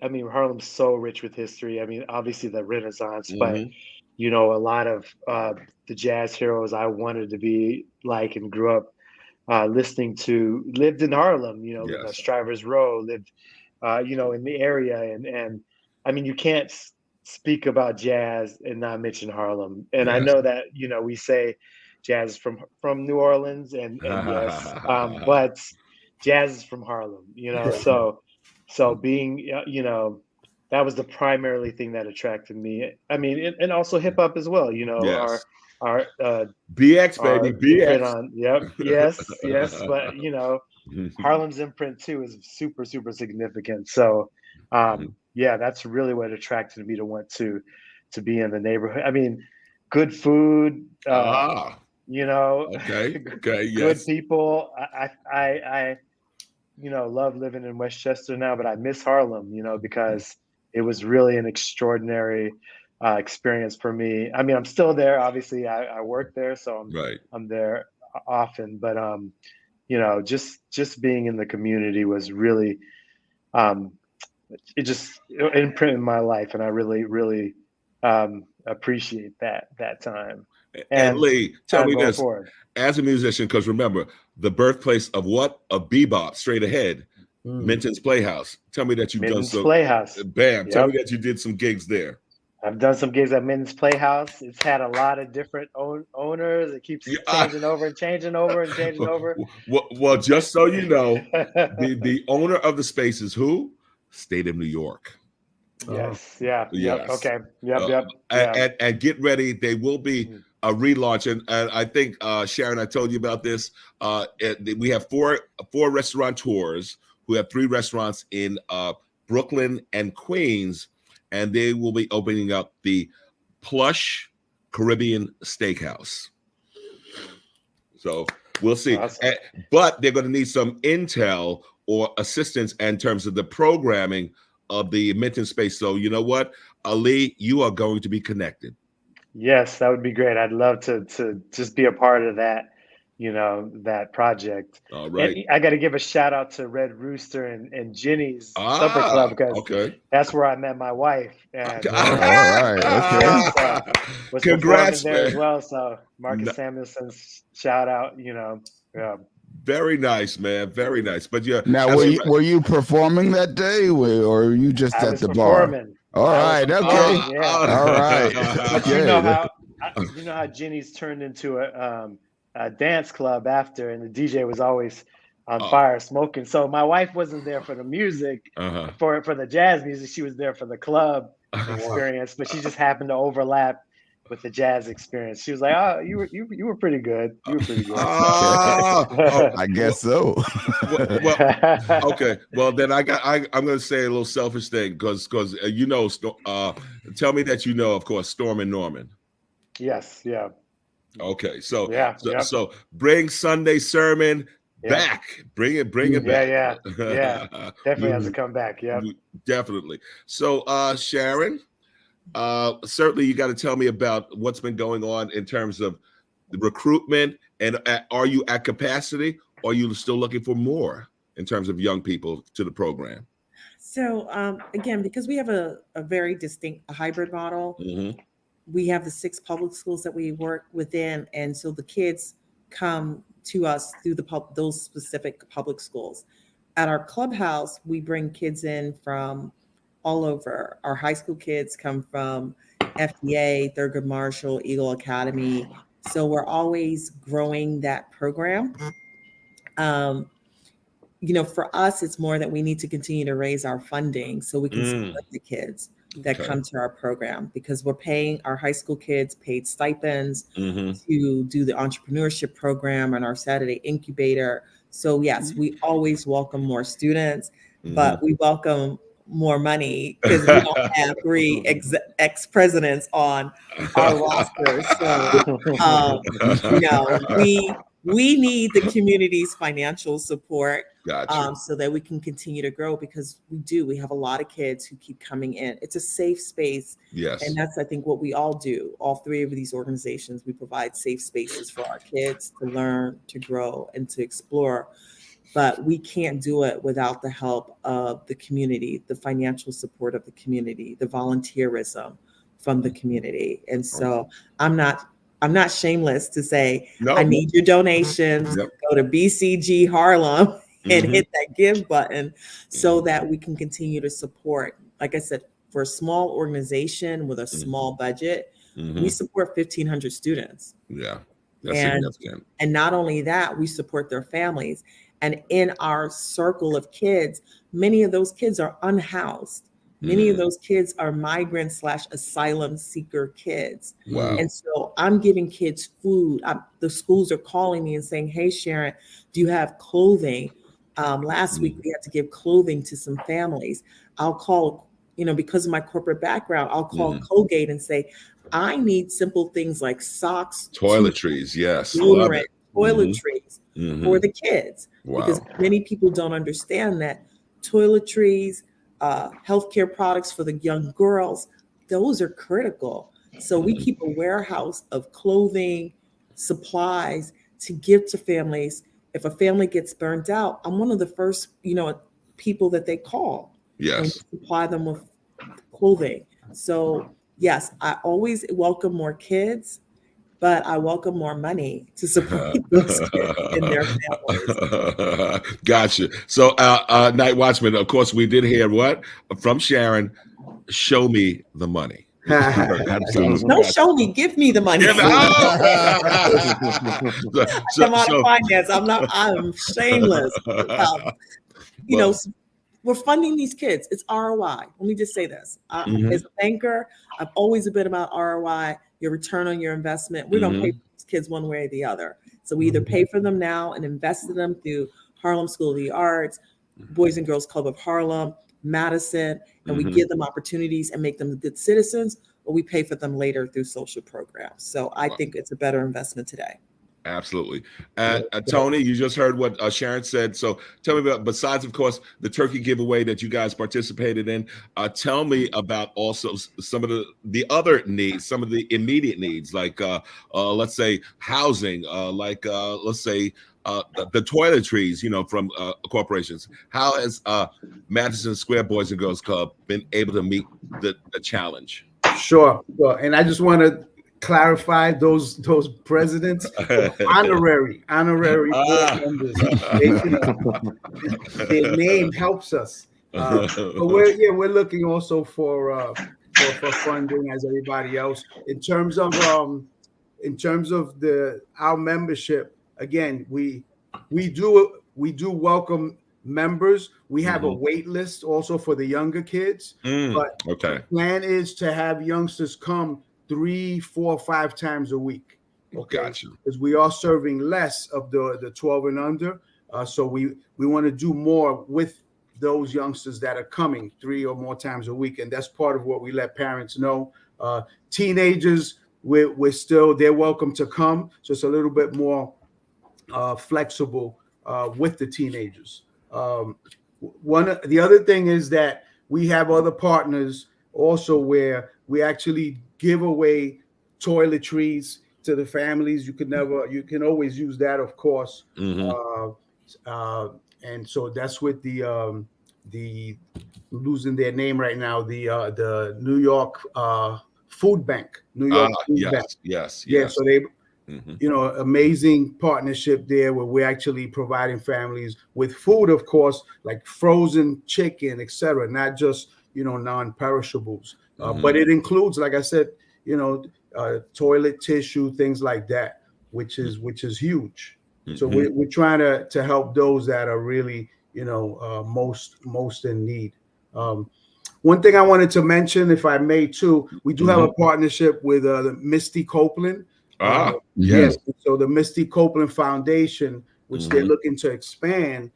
I mean, Harlem's so rich with history. I mean, obviously the Renaissance, but Mm-hmm. you know, a lot of the jazz heroes I wanted to be like and grew up listening to, lived in Harlem. You know, lived on Strivers Row, lived, you know, in the area, and I mean, you can't speak about jazz and not mention Harlem. And I know that, you know, we say jazz is from New Orleans, and yes, but jazz is from Harlem. You know, so being, you know, that was the primarily thing that attracted me. I mean, and also hip hop as well. You know, our BX baby, BX. on, yes. But you know, Harlem's imprint too is super significant. So, yeah, that's really what attracted me to want to be in the neighborhood. I mean, good food. You know, good people. I you know, love living in Westchester now, but I miss Harlem, you know, because it was really an extraordinary experience for me. I mean, I'm still there. Obviously, I work there, so I'm there often. But you know, just being in the community was really, it imprinted my life, and I really appreciate that time. And Lee, tell me this, forward. As a musician, because remember, the birthplace of what? Of bebop, straight ahead, Minton's Playhouse. Tell me that you've done some. Playhouse. Bam. Tell me that you did some gigs there. I've done some gigs at Minton's Playhouse. It's had a lot of different owners. It keeps changing over and changing over and changing over. Well, just so you know, the owner of the space is who? State of New York. Yes. Yeah. Yes. Okay. Yep. And get ready. They will be a relaunch, and I think Sharon, I told you about this. We have four restaurateurs who have 3 restaurants in Brooklyn and Queens, and they will be opening up the Plush Caribbean Steakhouse. So we'll see. Awesome. But they're going to need some intel or assistance in terms of the programming of the Minton space. So you know what, Ali, you are going to be connected. Yes, that would be great. I'd love to just be a part of that, you know, that project. All right. And I got to give a shout out to Red Rooster and Ginny's Supper Club, because that's where I met my wife. And, all right. Okay. Was Congrats there as well. So Marcus Samuelson's shout out, you know. Yeah. Very nice, man. Very nice. But yeah. Now, were you performing that day, or were you just at the bar? All right. Okay. Yeah. All right. But you know how Ginny's turned into a dance club after, and the DJ was always on fire smoking. So my wife wasn't there for the music, for the jazz music. She was there for the club experience, but she just happened to overlap with the jazz experience. She was like, "Oh, you were pretty good. You were pretty good." I guess so. well, okay. Well, then I'm going to say a little selfish thing, because you know, tell me that you know, of course, Storm and Norman. Yes. Yeah. Okay. So so bring Sunday Sermon back. Bring it back. Yeah. Definitely has to come back. Yeah. Definitely. So Sharon, certainly you got to tell me about what's been going on in terms of the recruitment, and are you at capacity, or are you still looking for more in terms of young people to the program? So again, because we have a very distinct hybrid model, we have the 6 public schools that we work within, and so the kids come to us through those specific public schools. At our clubhouse, we bring kids in from all over. Our high school kids come from FDA, Thurgood Marshall, Eagle Academy. So we're always growing that program. You know, for us, it's more that we need to continue to raise our funding so we can support the kids that come to our program, because we're paying our high school kids paid stipends to do the entrepreneurship program and our Saturday incubator. So yes, we always welcome more students, but we welcome more money, because we don't have 3 ex-presidents on our roster. So you know, we need the community's financial support. Gotcha. So that we can continue to grow, because we have a lot of kids who keep coming in. It's a safe space. Yes. And that's, I think, what we all do. All three of these organizations, we provide safe spaces for our kids to learn, to grow, and to explore. But we can't do it without the help of the community, the financial support of the community, the volunteerism from the community. And so I'm not shameless to say, I need your donations. Go to BCG Harlem and hit that give button so that we can continue to support. Like I said, for a small organization with a small budget, we support 1,500 students. Yeah, that's significant. And not only that, we support their families. And in our circle of kids, many of those kids are unhoused. Many of those kids are migrant/asylum seeker kids. Wow. And so I'm giving kids food. The schools are calling me and saying, hey, Sharon, do you have clothing? Last week, we had to give clothing to some families. I'll call, because of my corporate background, I'll call Colgate and say, I need simple things like socks, toiletries, yes, deodorant, toiletries for the kids. Wow. Because many people don't understand that toiletries, healthcare products for the young girls, those are critical. So we keep a warehouse of clothing, supplies to give to families. If a family gets burnt out, I'm one of the first, people that they call. Yes. And supply them with clothing. So yes, I always welcome more kids, but I welcome more money to support those kids and their families. Gotcha. So, Night Watchman, of course, we did hear what from Sharon. Show me the money. Don't show me. Give me the money. I'm out of finance. I'm shameless. We're funding these kids. It's ROI. Let me just say this. As a banker, I've always been about ROI, your return on your investment. We're going to pay for these kids one way or the other. So we either pay for them now and invest in them through Harlem School of the Arts, Boys and Girls Club of Harlem, Madison, and we give them opportunities and make them good citizens, or we pay for them later through social programs. So I think it's a better investment today. Absolutely. Tony, you just heard what Sharon said. So tell me about, besides, of course, the turkey giveaway that you guys participated in, tell me about also some of the other needs, some of the immediate needs, like let's say housing, let's say the toiletries, from corporations. How has Madison Square Boys and Girls Club been able to meet the challenge? Sure. And I just want to clarify those presidents, honorary board members. Their name helps us. But we're looking also for funding as everybody else. In terms of our membership, again, we do welcome members. We have a wait list also for the younger kids. But the plan is to have youngsters come 3, 4, 5 times a week. Okay, gotcha. Because we are serving less of the 12 and under. So we want to do more with those youngsters that are coming 3 or more times a week. And that's part of what we let parents know. Teenagers, they're welcome to come. So it's a little bit more flexible with the teenagers. The other thing is that we have other partners also where we actually give away toiletries to the families. You can always use that, of course. And so that's with the losing their name right now, the New York Food Bank. Yes. Yeah, so they amazing partnership there where we're actually providing families with food, of course, like frozen chicken, etc., not just non-perishables. But it includes, like I said, toilet tissue, things like that, which is huge. So we're trying to help those that are really most in need. One thing I wanted to mention, if I may, too, we do have a partnership with the Misty Copeland. Yes. So the Misty Copeland Foundation, which they're looking to expand,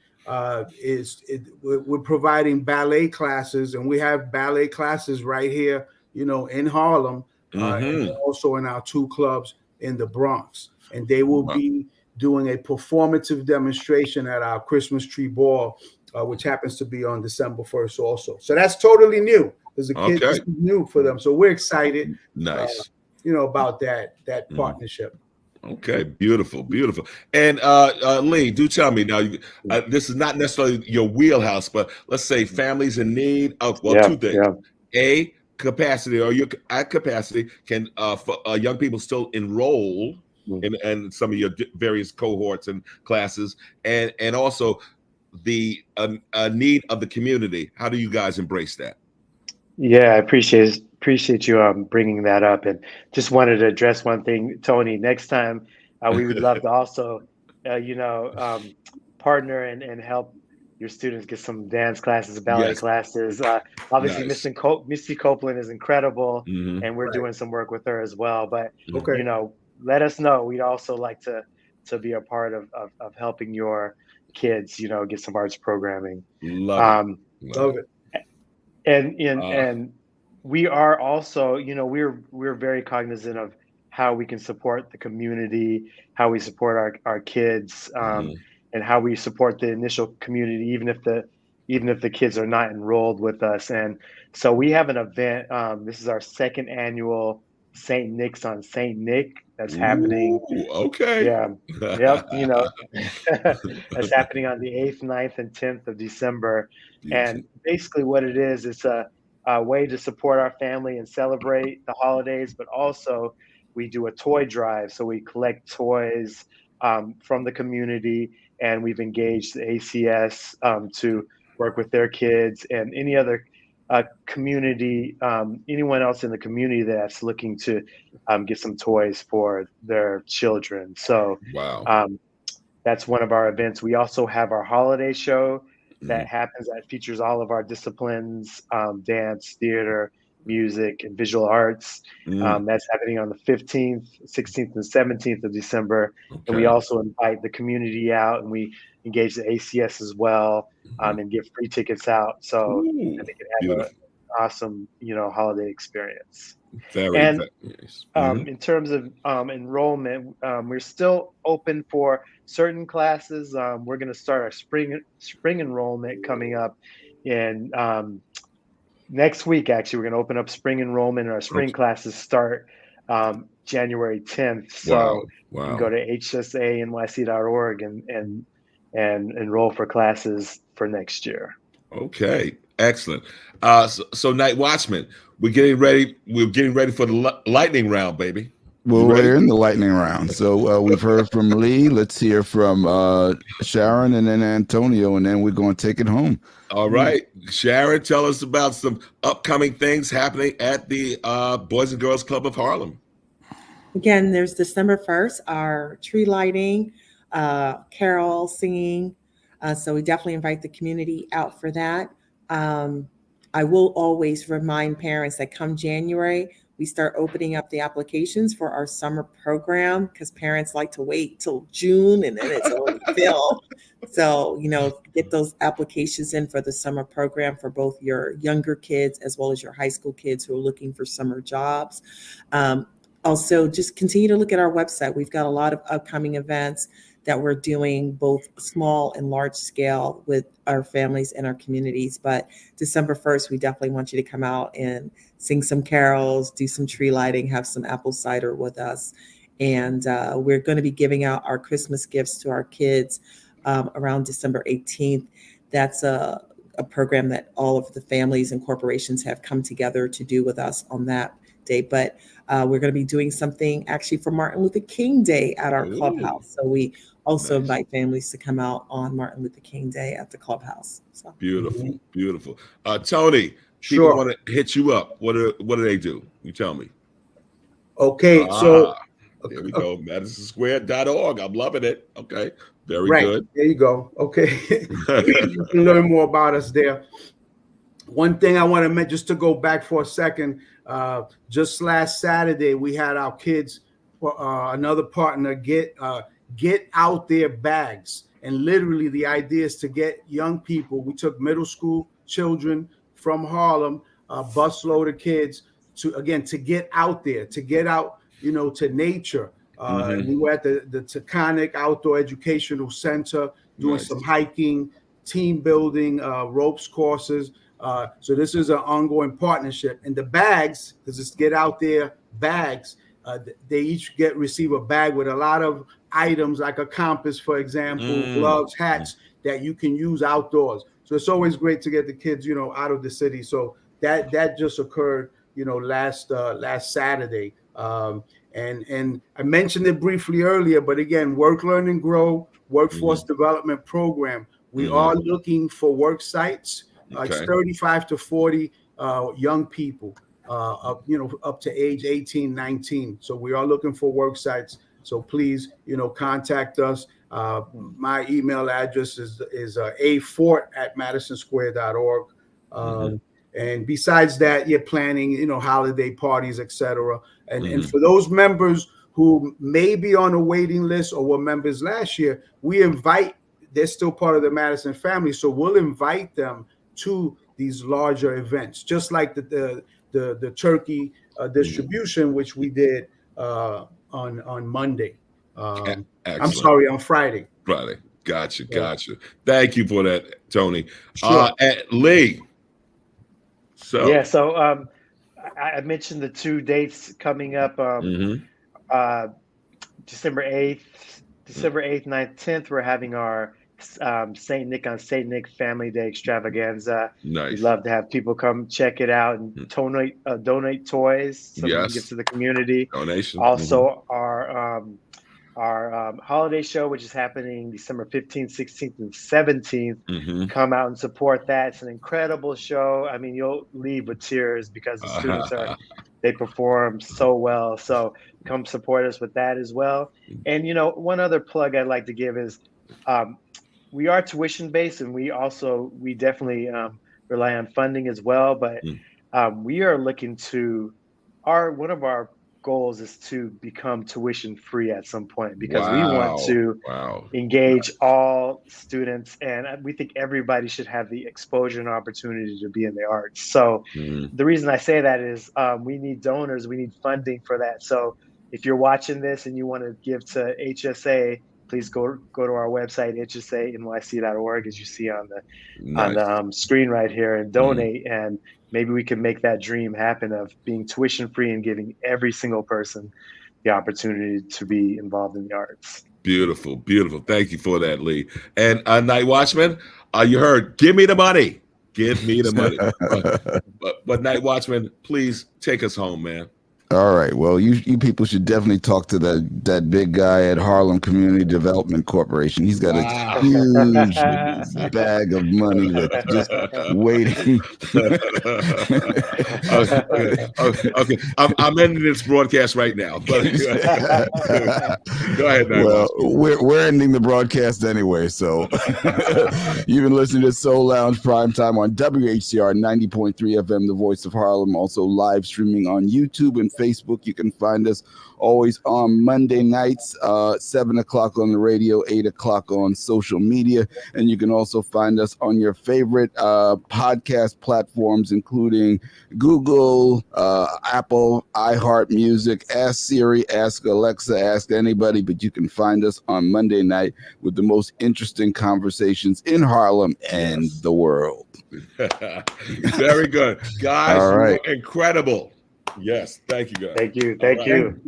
we're providing ballet classes, and we have ballet classes right here, in Harlem, and also in our 2 clubs in the Bronx. And they will be doing a performative demonstration at our Christmas tree ball, which happens to be on December 1st also. So that's totally new. There's a kid, this is new for them. So we're excited, nice, about that partnership. Okay, beautiful. And Lee, do tell me now. This is not necessarily your wheelhouse, but let's say families in need of two things: a capacity, or your at capacity, can for young people still enroll in some of your various cohorts and classes, and also the need of the community. How do you guys embrace that? Yeah, I appreciate you bringing that up, and just wanted to address one thing, Tony. Next time, we would love to also, partner and help your students get some dance classes, ballet classes. Obviously, Nice. Missy Copeland is incredible, Mm-hmm. and we're doing some work with her as well. But Okay. let us know. We'd also like to be a part of helping your kids, get some arts programming. Love it. And we are also, we're very cognizant of how we can support the community, how we support our kids, and how we support the initial community, even if the kids are not enrolled with us. And so we have an event. This is our second annual St. Nick's on St. Nick. That's happening. Okay. Yeah. Yep. That's happening on the 8th, 9th, and 10th of December. And basically what it is, it's a way to support our family and celebrate the holidays, but also we do a toy drive. So we collect toys from the community, and we've engaged the ACS to work with their kids and any other community, anyone else in the community that's looking to get some toys for their children. So that's one of our events. We also have our holiday show that happens, that features all of our disciplines, dance, theater, music, and visual arts. That's happening on the 15th, 16th, and 17th of December. And we also invite the community out, and we engage the ACS as well, and give free tickets out so that they can have an awesome, holiday experience. Very nice. In terms of enrollment, we're still open for certain classes. We're going to start our spring enrollment coming up in next week. Actually, we're going to open up spring enrollment, and our spring classes start January 10th. So you can go to hsanyc.org and enroll for classes for next year. Okay, excellent. So Night Watchman, we're getting ready for the lightning round, baby. Well, we're in the lightning round. So we've heard from Lee. Let's hear from Sharon and then Antonio, and then we're going to take it home. All right. Sharon, tell us about some upcoming things happening at the Boys and Girls Club of Harlem. Again, there's December 1st, our tree lighting, carol singing. So we definitely invite the community out for that. I will always remind parents that come January, we start opening up the applications for our summer program, because parents like to wait till June and then it's already filled. So, get those applications in for the summer program for both your younger kids as well as your high school kids who are looking for summer jobs. Also, just continue to look at our website. We've got a lot of upcoming events that we're doing, both small and large scale, with our families and our communities. But December 1st, we definitely want you to come out and sing some carols, do some tree lighting, have some apple cider with us. And we're going to be giving out our Christmas gifts to our kids around December 18th. That's a program that all of the families and corporations have come together to do with us on that day. But we're going to be doing something actually for Martin Luther King Day at our clubhouse. So we also invite families to come out on Martin Luther King Day at the clubhouse. So. Beautiful. Tony, people want to hit you up. What do they do? You tell me. Okay, so here we go. MadisonSquare.org. I'm loving it. Okay, very good. There you go. Okay, you can learn more about us there. One thing I want to mention, just to go back for a second, just last Saturday we had our kids, another partner, get out their bags, and literally the idea is to get young people. We took middle school children from Harlem, a busload of kids, to get out there, to get out, to nature, We were at the Taconic Outdoor Educational Center doing some hiking, team building, ropes courses. So this is an ongoing partnership. And the bags, because it's get out there bags, they each receive a bag with a lot of items like a compass, for example, gloves, hats that you can use outdoors. So it's always great to get the kids, out of the city. So that just occurred, last Saturday. And I mentioned it briefly earlier, but again, Work, Learn, and Grow Workforce Development Program. We are looking for work sites. It's 35 to 40 young people, up to age 18, 19. So we are looking for work sites. So please, contact us. My email address is afort@madisonsquare.org. And besides that, you're planning, holiday parties, etc. And for those members who may be on a waiting list or were members last year, they're still part of the Madison family. So we'll invite them to these larger events, just like the turkey distribution, which we did on Monday. I'm sorry, on Friday. Gotcha. Thank you for that, Tony. Sure. Lee. So I mentioned the 2 dates coming up. December 8th, 9th, 10th, we're having our St. Nick on St. Nick Family Day extravaganza. Nice. We'd love to have people come check it out and donate toys so we can give to the community. Donation. Also, our holiday show, which is happening December 15th, 16th, and 17th. Come out and support that. It's an incredible show. I mean, you'll leave with tears because the students they perform so well. So come support us with that as well. And, one other plug I'd like to give is we are tuition based, and we definitely rely on funding as well. But we are looking to one of our goals is to become tuition free at some point, because we want to engage all students, and we think everybody should have the exposure and opportunity to be in the arts. So the reason I say that is we need donors, we need funding for that. So if you're watching this and you want to give to HSA, please go to our website, hsanyc.org, as you see on the screen right here, and donate. And maybe we can make that dream happen of being tuition free and giving every single person the opportunity to be involved in the arts. Beautiful. Thank you for that, Lee. And NightWatchman, you heard, give me the money. Give me the money. but NightWatchman, please take us home, man. All right. Well, you people should definitely talk to that big guy at Harlem Community Development Corporation. He's got a huge bag of money that's just waiting. Okay. I'm ending this broadcast right now. Go ahead. Well, we're ending the broadcast anyway. So you've been listening to Soul Lounge Primetime on WHCR 90.3 FM, the voice of Harlem. Also live streaming on YouTube and Facebook. You can find us always on Monday nights, 7 o'clock on the radio, 8 o'clock on social media. And you can also find us on your favorite podcast platforms, including Google, Apple, iHeartMusic. Ask Siri, ask Alexa, ask anybody, but you can find us on Monday night with the most interesting conversations in Harlem and the world. Very good. Guys, all right. Incredible. Yes. Thank you, guys. Thank you.